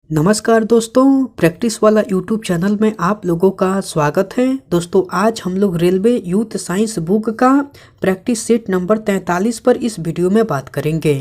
नमस्कार दोस्तों, प्रैक्टिस वाला यूट्यूब चैनल में आप लोगों का स्वागत है। दोस्तों आज हम लोग रेलवे यूथ साइंस बुक का प्रैक्टिस सेट नंबर 43 पर इस वीडियो में बात करेंगे।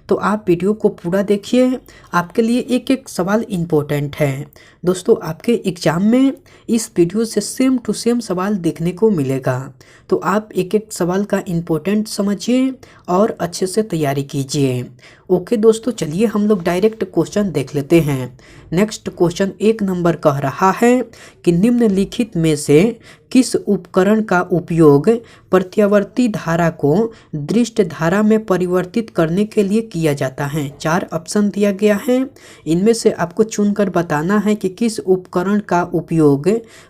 तो आप वीडियो को पूरा देखिए, आपके लिए एक एक सवाल इम्पोर्टेंट है। दोस्तों आपके एग्जाम में इस वीडियो से सेम टू सेम सवाल देखने को मिलेगा, तो आप एक एक सवाल का इम्पोर्टेंट समझिए और अच्छे से तैयारी कीजिए। ओके दोस्तों, चलिए हम लोग डायरेक्ट क्वेश्चन देख लेते हैं। नेक्स्ट क्वेश्चन 1 नंबर कह रहा है कि निम्नलिखित में से किस उपकरण का उपयोग प्रत्यावर्ती धारा को दृष्ट धारा में परिवर्तित करने के लिए किया जाता है। 4 ऑप्शन दिया गया है, इनमें से आपको चुनकर बताना है कि किस उपकरण का उपयोग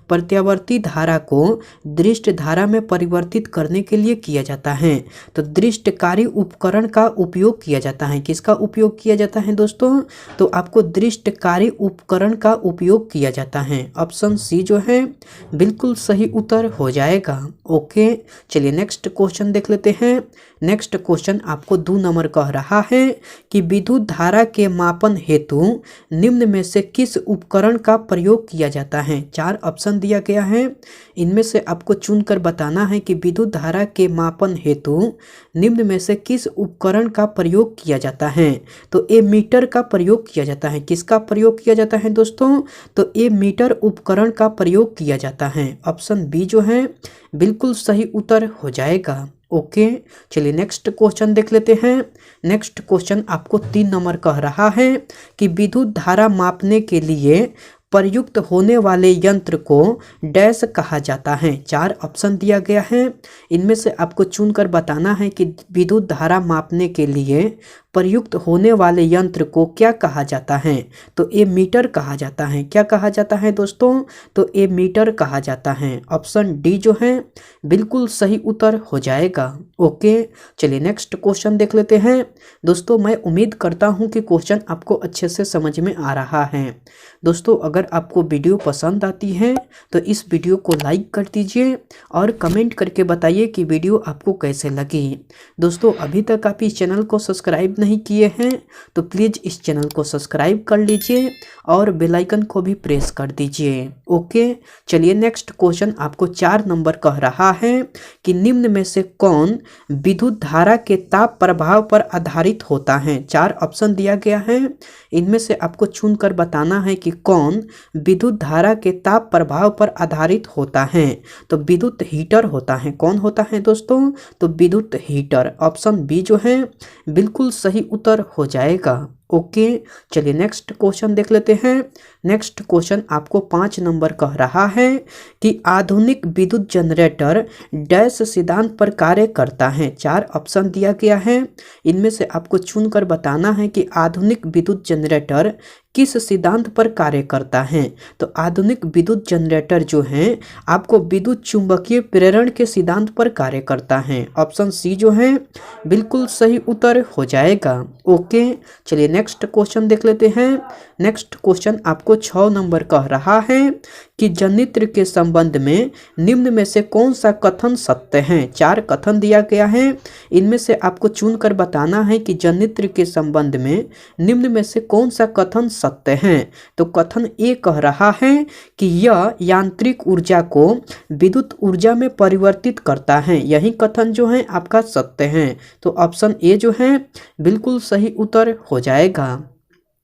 प्रत्यावर्ती धारा को दृष्ट धारा में परिवर्तित करने के लिए किया जाता है। तो दृष्टकारी उपकरण का उपयोग किया जाता है। किसका उपयोग किया जाता है दोस्तों? तो आपको दृष्टकारी उपकरण का उपयोग किया जाता है। ऑप्शन सी जो है बिल्कुल सही उत्तर हो जाएगा। ओके, चलिए नेक्स्ट क्वेश्चन देख लेते हैं। नेक्स्ट क्वेश्चन आपको 2 नंबर कह रहा है कि विद्युत धारा के मापन हेतु निम्न में से किस उपकरण का प्रयोग किया जाता है। 4 ऑप्शन दिया गया है, इनमें से आपको चुनकर बताना है कि विद्युत धारा के मापन हेतु निम्न में से किस उपकरण का प्रयोग किया जाता है। तो ए मीटर का प्रयोग किया जाता है। किसका प्रयोग किया जाता है दोस्तों? तो ए मीटर उपकरण का प्रयोग किया जाता है। ऑप्शन बी जो है बिल्कुल सही उत्तर हो जाएगा। ओके, चलिए नेक्स्ट क्वेश्चन देख लेते हैं। नेक्स्ट क्वेश्चन आपको 3 नंबर कह रहा है कि विद्युत धारा मापने के लिए प्रयुक्त होने वाले यंत्र को डैश कहा जाता है। 4 ऑप्शन दिया गया है, इनमें से आपको चुनकर बताना है कि विद्युत धारा मापने के लिए प्रयुक्त होने वाले यंत्र को क्या कहा जाता है। तो ए मीटर कहा जाता है। क्या कहा जाता है दोस्तों? तो ए मीटर कहा जाता है। ऑप्शन डी जो है बिल्कुल सही उत्तर हो जाएगा। ओके, चलिए नेक्स्ट क्वेश्चन देख लेते हैं। दोस्तों मैं उम्मीद करता हूं कि क्वेश्चन आपको अच्छे से समझ में आ रहा है। दोस्तों अगर आपको वीडियो पसंद आती है तो इस वीडियो को लाइक कर दीजिए और कमेंट करके बताइए कि वीडियो आपको कैसे लगी। दोस्तों अभी तक आप इस चैनल को सब्सक्राइब नहीं किए हैं तो प्लीज़ इस चैनल को सब्सक्राइब कर लीजिए और बेल आइकन को भी प्रेस कर दीजिए। ओके, चलिए नेक्स्ट क्वेश्चन आपको 4 नंबर कह रहा है कि निम्न में से कौन विद्युत धारा के ताप प्रभाव पर आधारित होता है। 4 ऑप्शन दिया गया है, इनमें से आपको चुनकर बताना है कि कौन विद्युत धारा के ताप प्रभाव पर आधारित होता है। तो विद्युत हीटर होता है। कौन होता है दोस्तों? तो विद्युत हीटर। ऑप्शन बी जो है बिल्कुल सही उत्तर हो जाएगा। ओके, चलिए नेक्स्ट क्वेश्चन देख लेते हैं। नेक्स्ट क्वेश्चन आपको 5 नंबर कह रहा है कि आधुनिक विद्युत जनरेटर डैश सिद्धांत पर कार्य करता है। 4 ऑप्शन दिया गया है, इनमें से आपको चुनकर बताना है कि आधुनिक विद्युत जनरेटर किस सिद्धांत पर कार्य करता है। तो आधुनिक विद्युत जनरेटर जो है आपको विद्युत चुंबकीय प्रेरण के सिद्धांत पर कार्य करता है। ऑप्शन सी जो है बिल्कुल सही उत्तर हो जाएगा। ओके, चलिए नेक्स्ट क्वेश्चन देख लेते हैं। नेक्स्ट क्वेश्चन आपको 6 नंबर कह रहा है कि जनित्र के संबंध में निम्न में से कौन सा कथन सत्य है। 4 कथन दिया गया है, इनमें से आपको चुनकर बताना है कि जनित्र के संबंध में निम्न में से कौन सा कथन सत्य है। तो कथन ए कह रहा है कि यह यांत्रिक ऊर्जा को विद्युत ऊर्जा में परिवर्तित करता है। यही कथन जो है आपका सत्य है। तो ऑप्शन ए जो है बिल्कुल सही उत्तर हो जाएगा।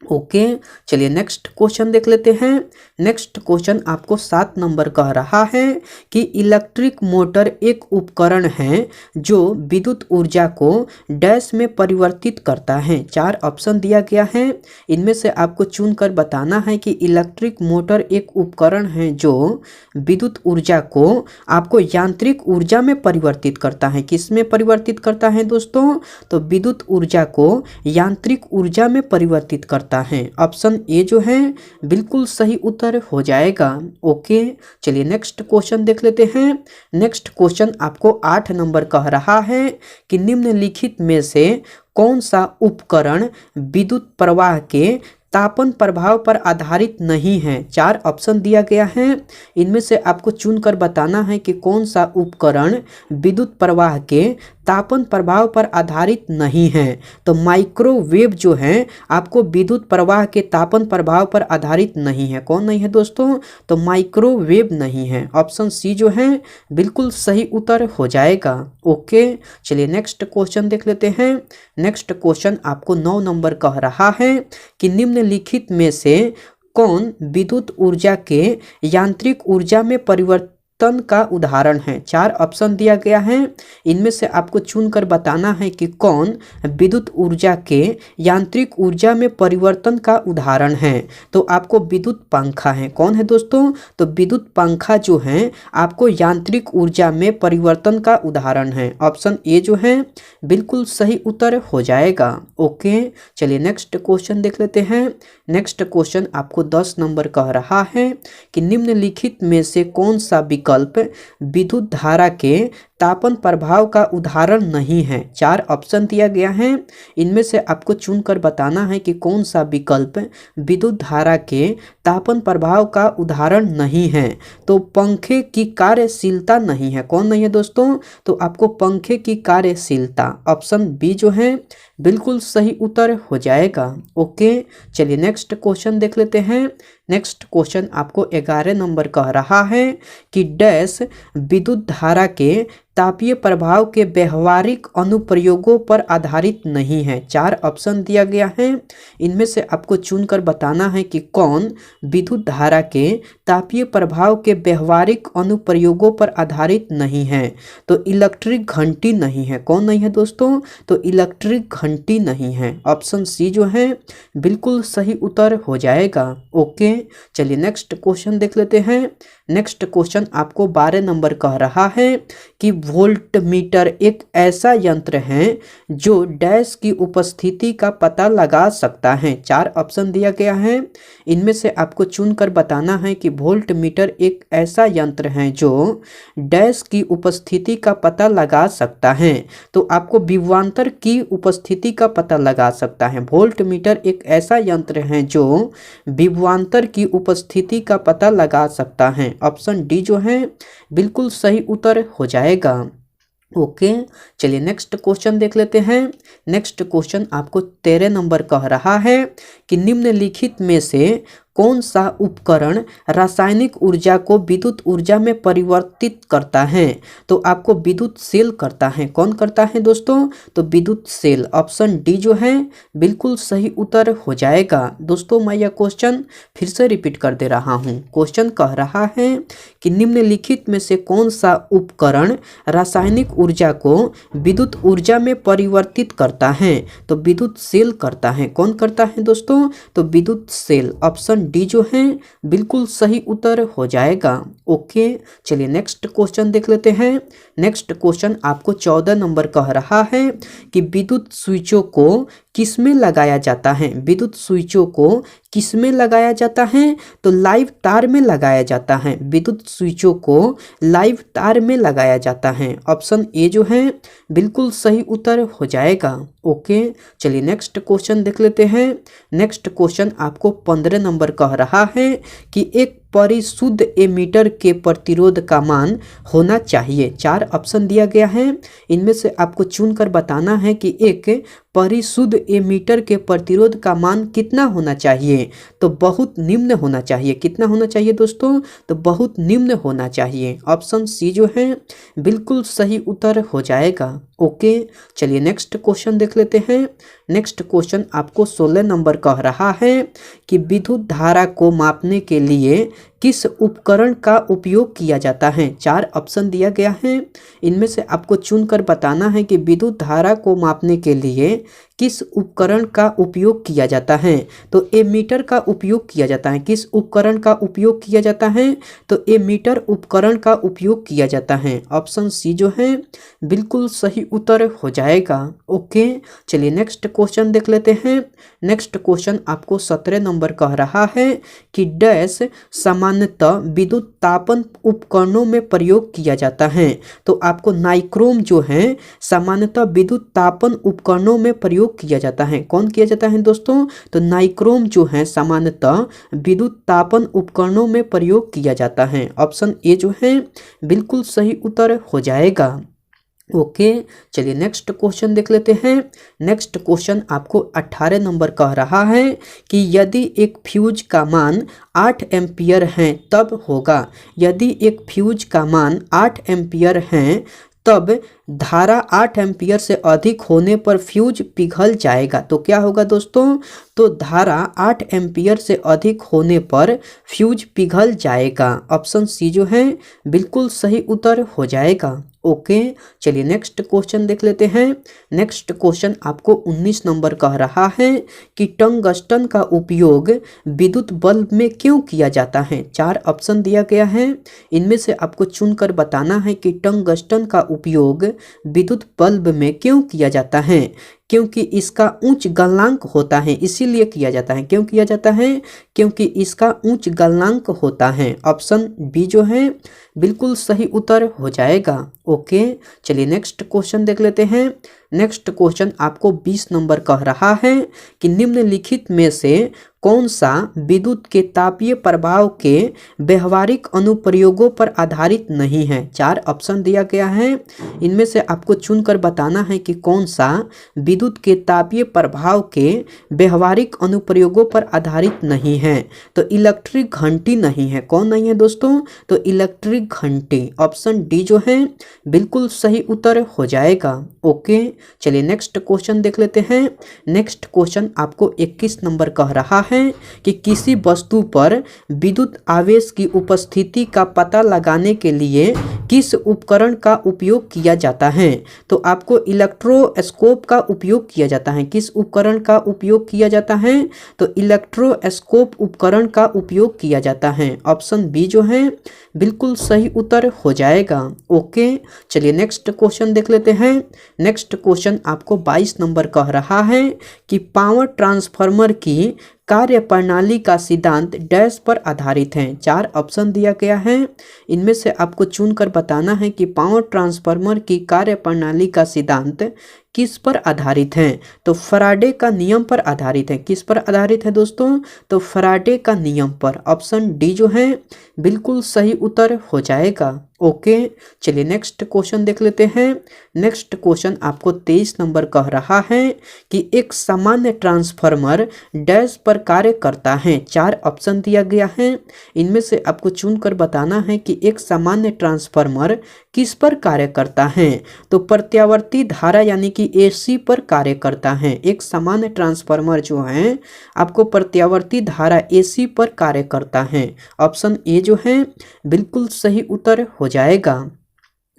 ओके, चलिए नेक्स्ट क्वेश्चन देख लेते हैं। नेक्स्ट क्वेश्चन आपको 7 नंबर कह रहा है कि इलेक्ट्रिक मोटर एक उपकरण है जो विद्युत ऊर्जा को डैश में परिवर्तित करता है। 4 ऑप्शन दिया गया है, इनमें से आपको चुनकर बताना है कि इलेक्ट्रिक मोटर एक उपकरण है जो विद्युत ऊर्जा को आपको यांत्रिक ऊर्जा में परिवर्तित करता है। किस में परिवर्तित करता है दोस्तों? तो विद्युत ऊर्जा को यांत्रिक ऊर्जा में परिवर्तित करता है। ऑप्शन ए जो है बिल्कुल सही उत्तर हो जाएगा। ओके, चलिए नेक्स्ट क्वेश्चन देख लेते हैं। नेक्स्ट क्वेश्चन आपको 8 नंबर कह रहा है कि निम्नलिखित में से कौन सा उपकरण विद्युत प्रवाह के तापन प्रभाव पर आधारित नहीं है। 4 ऑप्शन दिया गया है, इनमें से आपको चुनकर बताना है कि कौन सा उपकरण विद्युत प्रवाह के तापन प्रभाव पर आधारित नहीं है। तो माइक्रोवेव जो है आपको विद्युत प्रवाह के तापन प्रभाव पर आधारित नहीं है। कौन नहीं है दोस्तों? तो माइक्रोवेव नहीं है। ऑप्शन सी जो है बिल्कुल सही उत्तर हो जाएगा। ओके, चलिए नेक्स्ट क्वेश्चन देख लेते हैं। नेक्स्ट क्वेश्चन आपको 9 नंबर कह रहा है कि निम्नलिखित में से कौन विद्युत ऊर्जा के यांत्रिक ऊर्जा में परिवर्तन का उदाहरण है। 4 ऑप्शन दिया गया है, इनमें से आपको चुनकर बताना है कि कौन विद्युत ऊर्जा के यांत्रिक ऊर्जा में परिवर्तन का उदाहरण है। तो आपको विद्युत पंखा है। कौन है दोस्तों? तो विद्युत पंखा जो है आपको यांत्रिक ऊर्जा में परिवर्तन का उदाहरण है। ऑप्शन ए जो है बिल्कुल सही उत्तर हो जाएगा। ओके, चलिए नेक्स्ट क्वेश्चन देख लेते हैं। नेक्स्ट क्वेश्चन आपको 10 नंबर कह रहा है कि निम्नलिखित में से कौन सा विकल्प विद्युत धारा के तापन प्रभाव का उदाहरण नहीं है। 4 ऑप्शन दिया गया है, इनमें से आपको चुनकर बताना है कि कौन सा विकल्प विद्युत धारा के तापन प्रभाव का उदाहरण नहीं है। तो पंखे की कार्यशीलता नहीं है। कौन नहीं है दोस्तों? तो आपको पंखे की कार्यशीलता, ऑप्शन बी जो है बिल्कुल सही उत्तर हो जाएगा। ओके, चलिए नेक्स्ट क्वेश्चन देख लेते हैं। नेक्स्ट क्वेश्चन आपको 11 नंबर कह रहा है कि डैश विद्युत धारा के तापीय प्रभाव के व्यवहारिक अनुप्रयोगों पर आधारित नहीं है। 4 ऑप्शन दिया गया है, इनमें से आपको चुनकर बताना है कि कौन विद्युत धारा के तापीय प्रभाव के व्यवहारिक अनुप्रयोगों पर आधारित नहीं है। तो इलेक्ट्रिक घंटी नहीं है। कौन नहीं है दोस्तों? तो इलेक्ट्रिक घंटी नहीं है। ऑप्शन सी जो है बिल्कुल सही उत्तर हो जाएगा। ओके, चलिए नेक्स्ट क्वेश्चन देख लेते हैं। नेक्स्ट क्वेश्चन आपको 12 नंबर कह रहा है कि वोल्टमीटर एक ऐसा यंत्र है जो डैश की उपस्थिति का पता लगा सकता है। 4 ऑप्शन दिया गया है, इनमें से आपको चुनकर बताना है कि वोल्टमीटर एक ऐसा यंत्र है जो डैश की उपस्थिति का पता लगा सकता है। तो आपको विभवांतर की उपस्थिति का पता लगा सकता है। वोल्टमीटर एक ऐसा यंत्र है जो विभवांतर की उपस्थिति का पता लगा सकता है। ऑप्शन डी जो है बिल्कुल सही उत्तर हो जाएगा। ओके, चलिए नेक्स्ट क्वेश्चन देख लेते हैं। नेक्स्ट क्वेश्चन आपको 13 नंबर कह रहा है कि निम्नलिखित में से कौन सा उपकरण रासायनिक ऊर्जा को विद्युत ऊर्जा में परिवर्तित करता है। तो आपको विद्युत सेल करता है। कौन करता है दोस्तों? तो विद्युत सेल, ऑप्शन डी जो है बिल्कुल सही उत्तर हो जाएगा। दोस्तों मैं यह क्वेश्चन फिर से रिपीट कर दे रहा हूँ। क्वेश्चन कह रहा है कि निम्नलिखित में से कौन सा उपकरण रासायनिक ऊर्जा को विद्युत ऊर्जा में परिवर्तित करता है। तो विद्युत सेल करता है। कौन करता है दोस्तों? तो विद्युत सेल, ऑप्शन डी जो है बिल्कुल सही उत्तर हो जाएगा। ओके, चलिए नेक्स्ट क्वेश्चन देख लेते हैं। नेक्स्ट क्वेश्चन आपको 14 नंबर कह रहा है कि विद्युत स्विचों को किसमें लगाया जाता है। विद्युत स्विचों को किसमें लगाया जाता है? तो लाइव तार में लगाया जाता है। विद्युत स्विचों को लाइव तार में लगाया जाता है। ऑप्शन ए जो है बिल्कुल सही उत्तर हो जाएगा। ओके, चलिए नेक्स्ट क्वेश्चन देख लेते हैं। नेक्स्ट क्वेश्चन आपको 15 नंबर कह रहा है कि एक परिशुद्ध एमीटर के प्रतिरोध का मान होना चाहिए। 4 ऑप्शन दिया गया है, इनमें से आपको चुनकर बताना है कि एक परिशुद्ध एमीटर के प्रतिरोध का मान कितना होना चाहिए। तो बहुत निम्न होना चाहिए। कितना होना चाहिए दोस्तों? तो बहुत निम्न होना चाहिए। ऑप्शन सी जो है बिल्कुल सही उत्तर हो जाएगा। ओके, चलिए नेक्स्ट क्वेश्चन देख लेते हैं। नेक्स्ट क्वेश्चन आपको 16 नंबर कह रहा है कि विद्युत धारा को मापने के लिए किस उपकरण का उपयोग किया जाता है। 4 ऑप्शन दिया गया है, इनमें से आपको चुनकर बताना है कि विद्युत धारा को मापने के लिए किस उपकरण का उपयोग किया जाता है। तो एमीटर का उपयोग किया जाता है। किस उपकरण का उपयोग किया जाता है? तो एमीटर उपकरण का उपयोग किया जाता है। ऑप्शन सी जो है बिल्कुल सही उत्तर हो जाएगा। ओके, चलिए नेक्स्ट क्वेश्चन देख लेते हैं। नेक्स्ट क्वेश्चन आपको 17 नंबर कह रहा है कि डैश सामान्यतः विद्युत तापन उपकरणों में प्रयोग किया जाता है। तो आपको नाइक्रोम जो है सामान्यतः विद्युत तापन उपकरणों में प्रयोग किया जाता है। कौन किया जाता है दोस्तों? तो नाइक्रोम जो है सामान्यतः विद्युत तापन उपकरणों में प्रयोग किया जाता है। ऑप्शन ए जो है बिल्कुल सही उत्तर हो जाएगा। ओके, चलिए नेक्स्ट क्वेश्चन देख लेते हैं। नेक्स्ट क्वेश्चन आपको 18 नंबर कह रहा है कि यदि एक फ्यूज का मान 8 एम्पियर है तब होगा। यदि एक फ्यूज का मान 8 एम्पियर है तब धारा 8 एम्पियर से अधिक होने पर फ्यूज पिघल जाएगा। तो क्या होगा दोस्तों, तो धारा 8 एम्पियर से अधिक होने पर फ्यूज पिघल जाएगा। ऑप्शन सी जो है बिल्कुल सही उत्तर हो जाएगा। ओके, चलिए नेक्स्ट क्वेश्चन देख लेते हैं। नेक्स्ट क्वेश्चन आपको 19 नंबर कह रहा है कि टंगस्टन का उपयोग विद्युत बल्ब में क्यों किया जाता है। 4 ऑप्शन दिया गया है, इनमें से आपको चुनकर बताना है कि टंगस्टन का उपयोग विद्युत बल्ब में क्यों किया जाता है। क्योंकि इसका उच्च गलनांक होता है, इसीलिए किया जाता है। क्यों किया जाता है, क्योंकि इसका उच्च गलनांक होता है। ऑप्शन बी जो है बिल्कुल सही उत्तर हो जाएगा। ओके, चलिए नेक्स्ट क्वेश्चन देख लेते हैं। नेक्स्ट क्वेश्चन आपको 20 नंबर कह रहा है कि निम्नलिखित में से कौन सा विद्युत के तापीय प्रभाव के व्यवहारिक अनुप्रयोगों पर आधारित नहीं है। 4 ऑप्शन दिया गया है, इनमें से आपको चुनकर बताना है कि कौन सा विद्युत के तापीय प्रभाव के व्यवहारिक अनुप्रयोगों पर आधारित नहीं है। तो इलेक्ट्रिक घंटी नहीं है। कौन नहीं है दोस्तों, तो इलेक्ट्रिक घंटी। ऑप्शन डी जो है बिल्कुल सही उत्तर हो जाएगा। ओके, चलिए नेक्स्ट क्वेश्चन देख लेते हैं। नेक्स्ट क्वेश्चन आपको 21 नंबर कह रहा है कि किसी वस्तु पर विद्युत आवेश की उपस्थिति का पता लगाने के लिए किस उपकरण का उपयोग किया जाता है। तो आपको इलेक्ट्रोस्कोप का उपयोग किया जाता है। किस उपकरण का उपयोग किया जाता है, तो इलेक्ट्रोस्कोप उपकरण का उपयोग किया जाता है। ऑप्शन बी जो है बिल्कुल सही उत्तर हो जाएगा। ओके, चलिए नेक्स्ट क्वेश्चन देख लेते हैं। नेक्स्ट क्वेश्चन आपको 22 नंबर कह रहा है कि पावर ट्रांसफार्मर की कार्यप्रणाली का सिद्धांत डैश पर आधारित है। 4 ऑप्शन दिया गया है, इनमें से आपको चुनकर बताना है कि पावर ट्रांसफार्मर की कार्यप्रणाली का सिद्धांत किस पर आधारित है। तो फैराडे का नियम पर आधारित है। किस पर आधारित है दोस्तों, तो फैराडे का नियम पर। ऑप्शन डी जो है बिल्कुल सही उत्तर हो जाएगा। ओके, चलिए नेक्स्ट क्वेश्चन देख लेते हैं। नेक्स्ट क्वेश्चन आपको 23 नंबर कह रहा है कि एक सामान्य ट्रांसफार्मर डैश पर कार्य करता है। 4 ऑप्शन दिया गया है, इनमें से आपको चुनकर बताना है कि एक सामान्य ट्रांसफार्मर किस पर कार्य करता है। तो प्रत्यावर्ती धारा यानी कि एसी पर कार्य करता है। एक सामान्य ट्रांसफार्मर जो है आपको प्रत्यावर्ती धारा एसी पर कार्य करता है। ऑप्शन ए जो है बिल्कुल सही उत्तर हो जाएगा।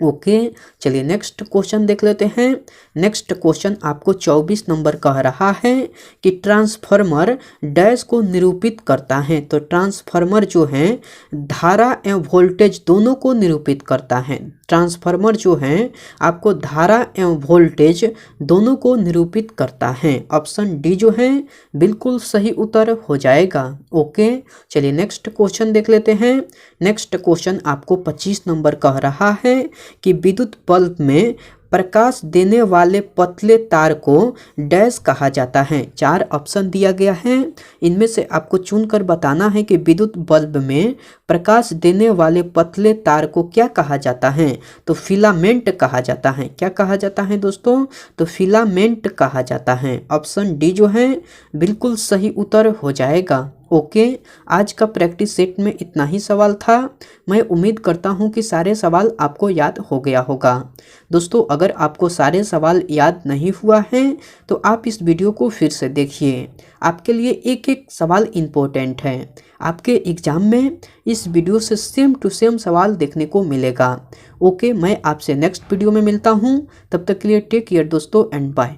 ओके, चलिए नेक्स्ट क्वेश्चन देख लेते हैं। नेक्स्ट क्वेश्चन आपको 24 नंबर कह रहा है कि ट्रांसफार्मर डैश को निरूपित करता है। तो ट्रांसफार्मर जो है धारा एवं वोल्टेज दोनों को निरूपित करता है। ट्रांसफार्मर जो है आपको धारा एवं वोल्टेज दोनों को निरूपित करता है। ऑप्शन डी जो है बिल्कुल सही उत्तर हो जाएगा। ओके, चलिए नेक्स्ट क्वेश्चन देख लेते हैं। नेक्स्ट क्वेश्चन आपको 25 नंबर कह रहा है कि विद्युत बल्ब में प्रकाश देने वाले पतले तार को डैश कहा जाता है। 4 ऑप्शन दिया गया है, इनमें से आपको चुनकर बताना है कि विद्युत बल्ब में प्रकाश देने वाले पतले तार को क्या कहा जाता है। तो फिलामेंट कहा जाता है। क्या कहा जाता है दोस्तों, तो फिलामेंट कहा जाता है। ऑप्शन डी जो है बिल्कुल सही उत्तर हो जाएगा। ओके, आज का प्रैक्टिस सेट में इतना ही सवाल था। मैं उम्मीद करता हूँ कि सारे सवाल आपको याद हो गया होगा। दोस्तों, अगर आपको सारे सवाल याद नहीं हुआ है तो आप इस वीडियो को फिर से देखिए। आपके लिए एक एक सवाल इम्पोर्टेंट है। आपके एग्जाम में इस वीडियो से सेम टू सेम सवाल देखने को मिलेगा। ओके, मैं आपसे नेक्स्ट वीडियो में मिलता हूँ। तब तक के लिए टेक केयर दोस्तों एंड बाय।